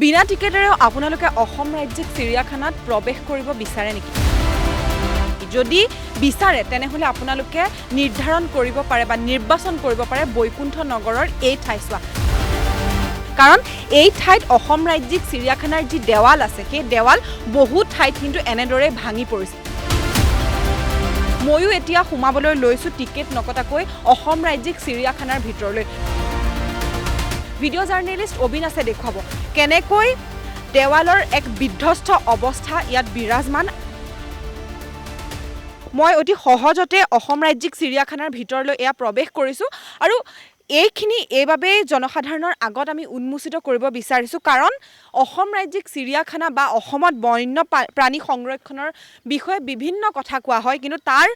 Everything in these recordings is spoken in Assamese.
বিনা টিকেটেৰে আপোনালোকে অসম ৰাজ্যিক চিৰিয়াখানাত প্ৰৱেশ কৰিব বিচাৰে নেকি? যদি বিচাৰে তেনেহ'লে আপোনালোকে নিৰ্ধাৰণ কৰিব পাৰে বা নিৰ্বাচন কৰিব পাৰে বৈকুণ্ঠ নগৰৰ এই ঠাইছোৱা। কাৰণ এই ঠাইত অসম ৰাজ্যিক চিৰিয়াখানাৰ যি দেৱাল আছে সেই দেৱাল বহু ঠাইত কিন্তু এনেদৰে ভাঙি পৰিছে। ময়ো এতিয়া সোমাবলৈ লৈছোঁ টিকেট নকটাকৈ অসম ৰাজ্যিক চিৰিয়াখানাৰ ভিতৰলৈ। ভিডিঅ' জাৰ্নেলিষ্ট অবিনাশে দেখুৱাব কেনেকৈ দেৱালৰ এক বিধ্বস্ত অৱস্থা ইয়াত বিৰাজমান। মই অতি সহজতে অসম ৰাজ্যিক চিৰিয়াখানাৰ ভিতৰলৈ এয়া প্ৰৱেশ কৰিছোঁ আৰু এইখিনি এইবাবেই জনসাধাৰণৰ আগত আমি উন্মোচিত কৰিব বিচাৰিছোঁ কাৰণ অসম ৰাজ্যিক চিৰিয়াখানা বা অসমত বন্য প্ৰাণী সংৰক্ষণৰ বিষয়ে বিভিন্ন কথা কোৱা হয়, কিন্তু তাৰ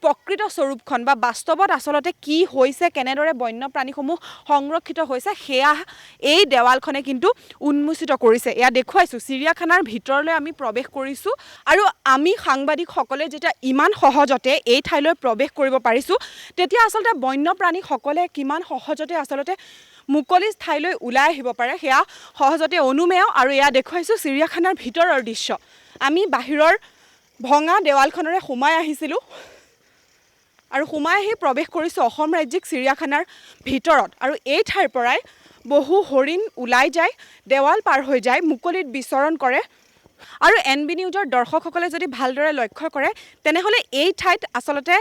প্ৰকৃত স্বৰূপখন বা বাস্তৱত আচলতে কি হৈছে, কেনেদৰে বন্যপ্ৰাণীসমূহ সংৰক্ষিত হৈছে সেয়া এই দেৱালখনে কিন্তু উন্মোচিত কৰিছে। এয়া দেখুৱাইছোঁ চিৰিয়াখানাৰ ভিতৰলৈ আমি প্ৰৱেশ কৰিছোঁ আৰু আমি সাংবাদিকসকলে যেতিয়া ইমান সহজতে এই ঠাইলৈ প্ৰৱেশ কৰিব পাৰিছোঁ তেতিয়া আচলতে বন্যপ্ৰাণীসকলে কিমান সহজতে আচলতে মুকলি ঠাইলৈ ওলাই আহিব পাৰে সেয়া সহজতে অনুমেয়। আৰু এয়া দেখুৱাইছোঁ চিৰিয়াখানাৰ ভিতৰৰ দৃশ্য। আমি বাহিৰৰ ভঙা দেৱালখনেৰে সোমাই আহিছিলোঁ আৰু সোমাই আহি প্ৰৱেশ কৰিছোঁ অসম ৰাজ্যিক চিৰিয়াখানাৰ ভিতৰত। আৰু এই ঠাইৰ পৰাই বহু হৰিণ ওলাই যায়, দেৱাল পাৰ হৈ যায়, মুকলিত বিচৰণ কৰে। আৰু NB নিউজৰ দৰ্শকসকলে যদি ভালদৰে লক্ষ্য কৰে তেনেহ'লে এই ঠাইত আচলতে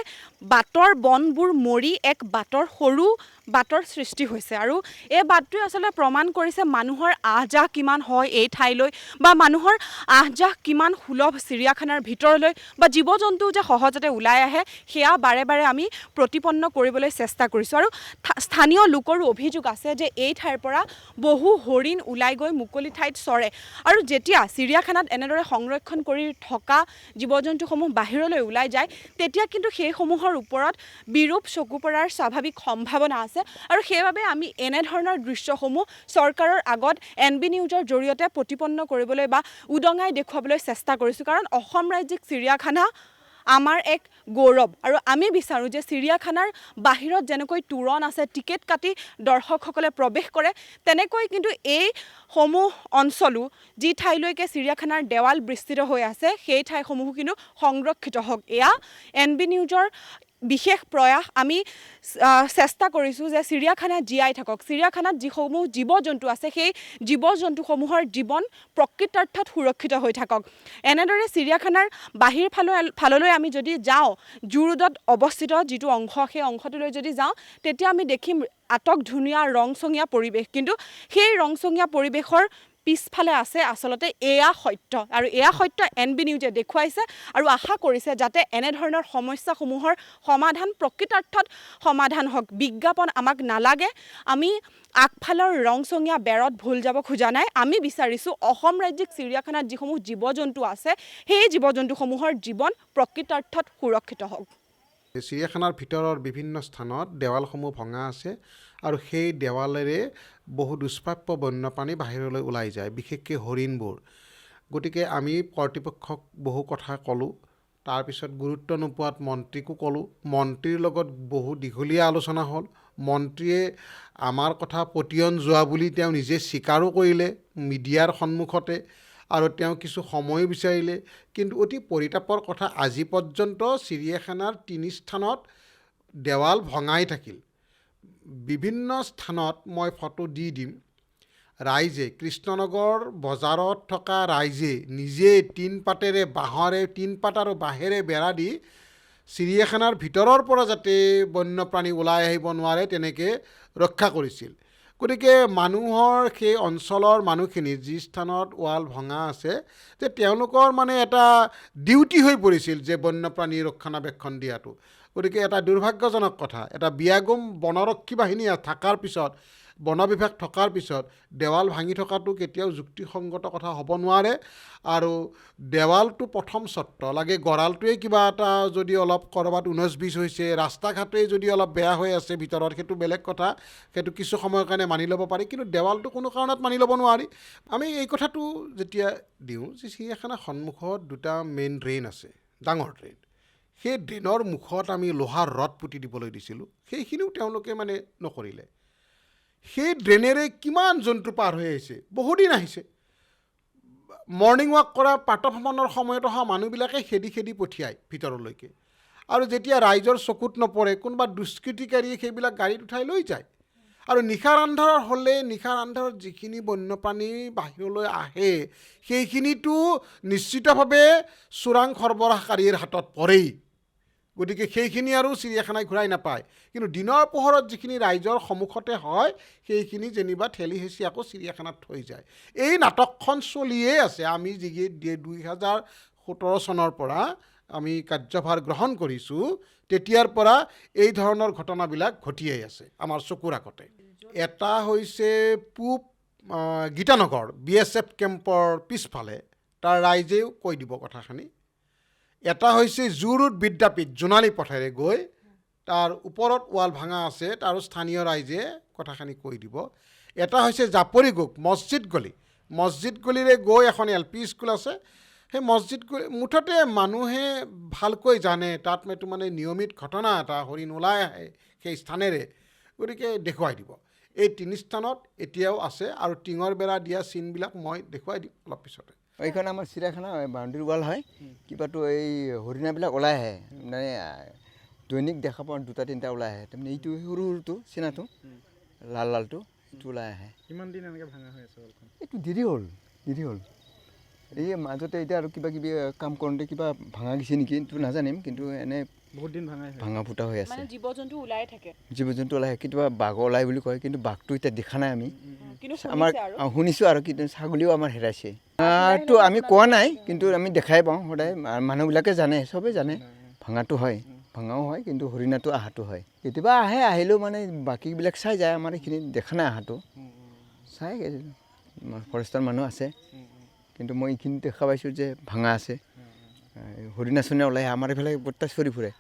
বাটৰ বনবোৰ মৰি এক সৰু বাটৰ সৃষ্টি হৈছে আৰু এই বাটটোৱে আচলতে প্ৰমাণ কৰিছে মানুহৰ আহ-যাহ কিমান হয় এই ঠাইলৈ বা মানুহৰ আহ-যাহ কিমান সুলভ চিৰিয়াখানাৰ ভিতৰলৈ বা জীৱ জন্তু যে সহজতে ওলাই আহে সেয়া বাৰে বাৰে আমি প্ৰতিপন্ন কৰিবলৈ চেষ্টা কৰিছোঁ। আৰু স্থানীয় লোকৰো অভিযোগ আছে যে এই ঠাইৰ পৰা বহু হৰিণ ওলাই গৈ মুকলি ঠাইত চৰে আৰু যেতিয়া চিৰিয়াখানাত এনেদৰে সংৰক্ষণ কৰি থকা জীৱ জন্তুসমূহ বাহিৰলৈ ওলাই যায় তেতিয়া কিন্তু সেইসমূহৰ ওপৰত বিৰূপ চকু পৰাৰ স্বাভাৱিক সম্ভাৱনা আছে। আৰু সেইবাবে আমি এনেধৰণৰ দৃশ্যসমূহ চৰকাৰৰ আগত NB নিউজৰ জৰিয়তে প্ৰতিপন্ন কৰিবলৈ বা উদঙাই দেখুৱাবলৈ চেষ্টা কৰিছোঁ। কাৰণ অসম ৰাজ্যিক চিৰিয়াখানা আমাৰ এক গৌৰৱ আৰু আমি বিচাৰোঁ যে চিৰিয়াখানাৰ বাহিৰত যেনেকৈ তোৰণ আছে, টিকেট কাটি দৰ্শকসকলে প্ৰৱেশ কৰে, তেনেকৈ কিন্তু এইসমূহ অঞ্চলো যি ঠাইলৈকে চিৰিয়াখানাৰ দেৱাল বিস্তৃত হৈ আছে সেই ঠাইসমূহো কিন্তু সংৰক্ষিত হওক। এয়া NB নিউজৰ বিশেষ প্ৰয়াস। আমি চেষ্টা কৰিছোঁ যে চিৰিয়াখানা জীয়াই থাকক, চিৰিয়াখানাত যিসমূহ জীৱ জন্তু আছে সেই জীৱ জন্তুসমূহৰ জীৱন প্ৰকৃতাৰ্থত সুৰক্ষিত হৈ থাকক। এনেদৰে চিৰিয়াখানাৰ বাহিৰ ফাললৈ আমি যদি যাওঁ, জু ৰোডত অৱস্থিত যিটো অংশ সেই অংশটোলৈ যদি যাওঁ তেতিয়া আমি দেখিম আটক ধুনীয়া ৰংচঙীয়া পৰিৱেশ, কিন্তু সেই ৰংচঙীয়া পৰিৱেশৰ পিছফালে আছে আচলতে এয়া সত্য আৰু এয়া সত্য NB নিউজে দেখুৱাইছে আৰু আশা কৰিছে যাতে এনেধৰণৰ সমস্যাসমূহৰ সমাধান প্ৰকৃতাৰ্থত সমাধান হওক। বিজ্ঞাপন আমাক নালাগে, আমি আগফালৰ ৰংচঙীয়া বেৰত ভুল যাব খোজা নাই। আমি বিচাৰিছোঁ অসম ৰাজ্যিক চিৰিয়াখানাত যিসমূহ জীৱ জন্তু আছে সেই জীৱ জন্তুসমূহৰ জীৱন প্ৰকৃতাৰ্থত সুৰক্ষিত হওক। চিৰিয়াখানাৰ ভিতৰৰ বিভিন্ন স্থানত দেৱালসমূহ ভঙা আছে আৰু সেই দেৱালেৰে বহু দুষ্প্ৰাপ্য বন্যপ্ৰাণী বাহিৰলৈ ওলাই যায়, বিশেষকৈ হৰিণবোৰ। গতিকে আমি কৰ্তৃপক্ষক বহু কথা ক'লোঁ, তাৰপিছত গুৰুত্ব নোপোৱাত মন্ত্ৰীকো ক'লোঁ। মন্ত্ৰীৰ লগত বহু দীঘলীয়া আলোচনা হ'ল। মন্ত্ৰীয়ে আমাৰ কথা পতিয়ন যোৱা বুলি তেওঁ নিজে স্বীকাৰো কৰিলে মিডিয়াৰ সন্মুখতে আৰু তেওঁ কিছু সময়ো বিচাৰিলে। কিন্তু অতি পৰিতাপৰ কথা, আজি পৰ্যন্ত চিৰিয়াখানাৰ 3 স্থানত দেৱাল ভঙাই থাকিল। বিভিন্ন স্থানত মই ফটো দি দিম। ৰাইজে কৃষ্ণনগৰ বজাৰত থকা ৰাইজে নিজে টিন পাত আৰু বাঁহেৰে বেৰা দি চিৰিয়াখানাৰ ভিতৰৰ পৰা যাতে বন্যপ্ৰাণী ওলাই আহিব নোৱাৰে তেনেকৈ ৰক্ষা কৰিছিল। গতিকে মানুহৰ সেই অঞ্চলৰ মানুহখিনি যি স্থানত ৱাল ভঙা আছে যে তেওঁলোকৰ এটা ডিউটি হৈ পৰিছিল যে বন্যপ্ৰাণী ৰক্ষণাবেক্ষণ দিয়াটো। গতিকে এটা দুৰ্ভাগ্যজনক কথা, এটা বিয়াগোম বনৰক্ষী বাহিনী থকাৰ পিছত, বন বিভাগ থকাৰ পিছত দেৱাল ভাঙি থকাটো কেতিয়াও যুক্তিসংগত কথা হ'ব নোৱাৰে। আৰু দেৱালটো প্ৰথম চৰ্ত লাগে, গঁৰালটোৱে কিবা এটা যদি অলপ ক'ৰবাত 19-20 হৈছে, ৰাস্তা ঘাটেই যদি অলপ বেয়া হৈ আছে ভিতৰত, সেইটো বেলেগ কথা, সেইটো কিছু সময়ৰ কাৰণে মানি ল'ব পাৰি, কিন্তু দেৱালটো কোনো কাৰণত মানি ল'ব নোৱাৰি। আমি এই কথাটো যেতিয়া দিওঁ যে চিৰিয়াখানাৰ সন্মুখত 2টা মেইন ড্ৰেইন আছে, ডাঙৰ ড্ৰেইন, সেই ড্ৰেইনৰ মুখত আমি লোহাৰ ৰড পুতি দিবলৈ দিছিলোঁ, সেইখিনিও তেওঁলোকে নকৰিলে। সেই ড্ৰেইনেৰে কিমান জন্তু পাৰ হৈ আহিছে, বহুদিন আহিছে, মৰ্ণিং ৱাক কৰা প্ৰাতঃভ্ৰমণৰ সময়ত অহা মানুহবিলাকে খেদি খেদি পঠিয়ায় ভিতৰলৈকে। আৰু যেতিয়া ৰাইজৰ চকুত নপৰে কোনোবা দুষ্কৃতিকাৰীয়ে সেইবিলাক গাড়ীত উঠাই লৈ যায়। আৰু নিশাৰ আন্ধাৰ হ'লে নিশাৰ আন্ধাৰত যিখিনি বন্যপ্ৰাণী বাহিৰলৈ আহে সেইখিনিতো নিশ্চিতভাৱে চোৰাং সৰবৰাহকাৰীৰ হাতত পৰেই। গতিকে সেইখিনি আৰু চিৰিয়াখানাই ঘূৰাই নাপায়। কিন্তু দিনৰ পোহৰত যিখিনি ৰাইজৰ সন্মুখতে হয় সেইখিনি যেনিবা ঠেলি হেঁচি আকৌ চিৰিয়াখানাত থৈ যায়। এই নাটকখন চলিয়েই আছে। আমি 2017 চনৰ পৰা আমি কাৰ্যভাৰ গ্ৰহণ কৰিছোঁ, তেতিয়াৰ পৰা এই ধৰণৰ ঘটনাবিলাক ঘটিয়েই আছে আমাৰ চকুৰ আগতে। এটা হৈছে পূব গীতানগৰ BSF কেম্পৰ পিছফালে, তাৰ ৰাইজেও কৈ দিব কথাখিনি। এটা হৈছে জু-ৰোড বিদ্যাপীঠ জোনালী পথেৰে গৈ, তাৰ ওপৰত ৱাল ভাঙা আছে, তাৰো স্থানীয় ৰাইজে কথাখিনি কৈ দিব। এটা হৈছে জাপৰিগোগ মছজিদ গলিৰে গৈ এখন LP স্কুল আছে। সেই মছজিদ গলি মুঠতে মানুহে ভালকৈ জানে তাত এইটো মানে নিয়মিত ঘটনা এটা, হৰিণ ওলাই আহে সেই স্থানেৰে। গতিকে দেখুৱাই দিব। এই 3 স্থানত এতিয়াও আছে আৰু টিঙৰ বেৰা দিয়া চিনবিলাক মই দেখুৱাই দিম অলপ পিছতে। এইখন আমাৰ চিৰিয়াখানা বাউণ্ডেৰী ৱাল হয়। কিবাটো এই হৰিণাবিলাক ওলাই আহে, মানে দৈনিক দেখা পাওঁ 2-3টা ওলাই আহে। তাৰমানে এইটো সৰু সৰুটো চিনাটো লালটো এইটো ওলাই আহে। কিমান দিন এনেকৈ ভাঙা হৈ আছে ৱালখন? এইটো দেৰি হ'ল। এই মাজতে এতিয়া আৰু কিবা কিবি কাম কৰোঁতে কিবা ভাঙা গৈছে নেকি এইটো নাজানিম, কিন্তু এনে বহুত দিন ভাঙা ফুটা হৈ আছে। মানে জীৱ-জন্তু ওলাই থাকে। জীৱ-জন্তু ওলাই আহে, কেতিয়াবা বাঘ ওলাই বুলি কয়, কিন্তু বাঘটো এতিয়া দেখা নাই আমি। কিন্তু আমাৰ শুনিছোঁ আৰু কিন্তু ছাগলীও আমাৰ হেৰাইছে। তো আমি কোৱা নাই, কিন্তু আমি দেখাই পাওঁ সদায়। মানুহবিলাকে জানে, চবেই জানে ভাঙাটো হয়, ভাঙাও হয়, কিন্তু হৰিণাটো আহাটো হয়। কেতিয়াবা আহিলেও মানে বাকীবিলাক চাই যায়, আমাৰ এইখিনি দেখা নাই আহাটো। চাই ফৰেষ্টৰ মানুহ আছে, কিন্তু মই এইখিনি দেখা পাইছোঁ যে ভাঙা আছে। হৰিণা চৰিণা ওলাই আহে, আমাৰ এইফালে বতাহ চৰি ফুৰে।